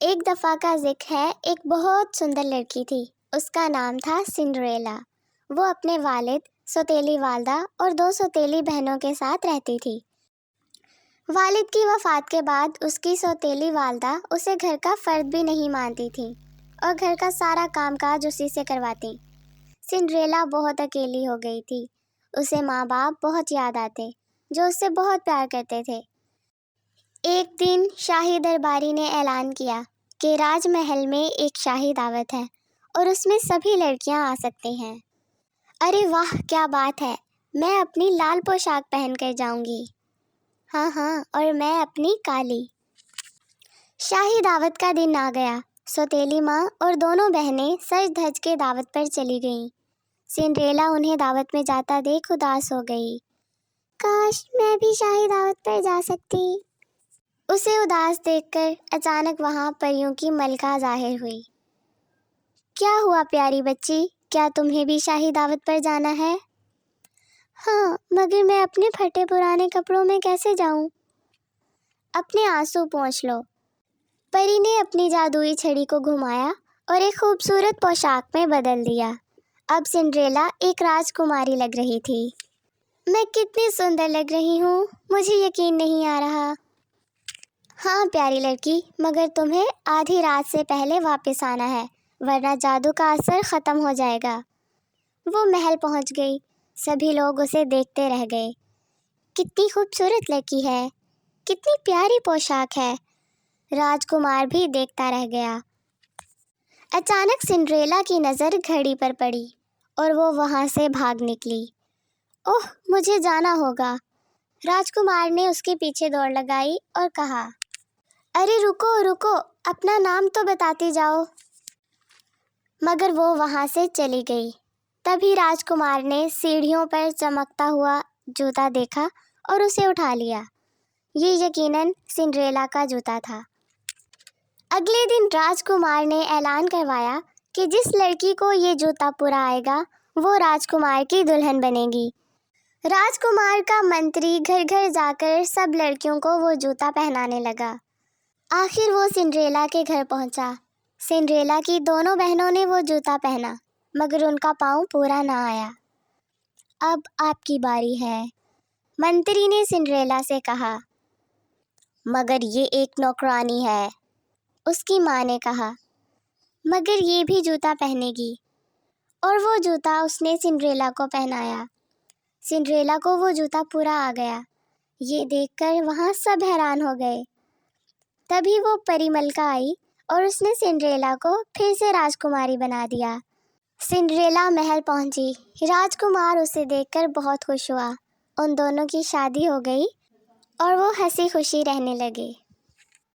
एक दफ़ा का ज़िक्र है, एक बहुत सुंदर लड़की थी। उसका नाम था सिंड्रेला। वो अपने वालिद, सौतेली वालदा और 2 सौतेली बहनों के साथ रहती थी। वालिद की वफ़ात के बाद उसकी सौतेली वालदा उसे घर का फ़र्द भी नहीं मानती थी और घर का सारा कामकाज उसी से करवाती। सिंड्रेला बहुत अकेली हो गई थी। उसे माँ बाप बहुत याद आते, जो उससे बहुत प्यार करते थे। एक दिन शाही दरबारी ने ऐलान किया कि राजमहल में एक शाही दावत है और उसमें सभी लड़कियां आ सकती हैं। अरे वाह, क्या बात है! मैं अपनी लाल पोशाक पहन कर जाऊंगी। हाँ, और मैं अपनी काली। शाही दावत का दिन आ गया। सौतेली माँ और दोनों बहनें सज धज के दावत पर चली गईं। सिंड्रेला उन्हें दावत में जाता देख उदास हो गई। काश मैं भी शाही दावत पर जा सकती। उसे उदास देखकर अचानक वहां परियों की मलका जाहिर हुई। क्या हुआ प्यारी बच्ची, क्या तुम्हें भी शाही दावत पर जाना है? हाँ, मगर मैं अपने फटे पुराने कपड़ों में कैसे जाऊं? अपने आंसू पोंछ लो। परी ने अपनी जादुई छड़ी को घुमाया और एक खूबसूरत पोशाक में बदल दिया। अब सिंड्रेला एक राजकुमारी लग रही थी। मैं कितनी सुंदर लग रही हूँ, मुझे यकीन नहीं आ रहा। हाँ प्यारी लड़की, मगर तुम्हें आधी रात से पहले वापस आना है, वरना जादू का असर ख़त्म हो जाएगा। वो महल पहुंच गई। सभी लोग उसे देखते रह गए। कितनी खूबसूरत लड़की है, कितनी प्यारी पोशाक है। राजकुमार भी देखता रह गया। अचानक सिंड्रेला की नज़र घड़ी पर पड़ी और वो वहाँ से भाग निकली। ओह, मुझे जाना होगा। राजकुमार ने उसके पीछे दौड़ लगाई और कहा, अरे रुको रुको, अपना नाम तो बताती जाओ। मगर वो वहाँ से चली गई। तभी राजकुमार ने सीढ़ियों पर चमकता हुआ जूता देखा और उसे उठा लिया। ये यकीनन सिंड्रेला का जूता था। अगले दिन राजकुमार ने ऐलान करवाया कि जिस लड़की को ये जूता पूरा आएगा, वो राजकुमार की दुल्हन बनेगी। राजकुमार का मंत्री घर घर जाकर सब लड़कियों को वो जूता पहनाने लगा। आखिर वो सिंड्रेला के घर पहुंचा। सिंड्रेला की दोनों बहनों ने वो जूता पहना, मगर उनका पाँव पूरा ना आया। अब आपकी बारी है, मंत्री ने सिंड्रेला से कहा। मगर ये एक नौकरानी है, उसकी माँ ने कहा। मगर ये भी जूता पहनेगी। और वो जूता उसने सिंड्रेला को पहनाया। सिंड्रेला को वो जूता पूरा आ गया। ये देखकर वहाँ सब हैरान हो गए। तभी वो परी मलका आई और उसने सिंड्रेला को फिर से राजकुमारी बना दिया। सिंड्रेला महल पहुंची। राजकुमार उसे देखकर बहुत खुश हुआ। उन दोनों की शादी हो गई और वो हंसी खुशी रहने लगे।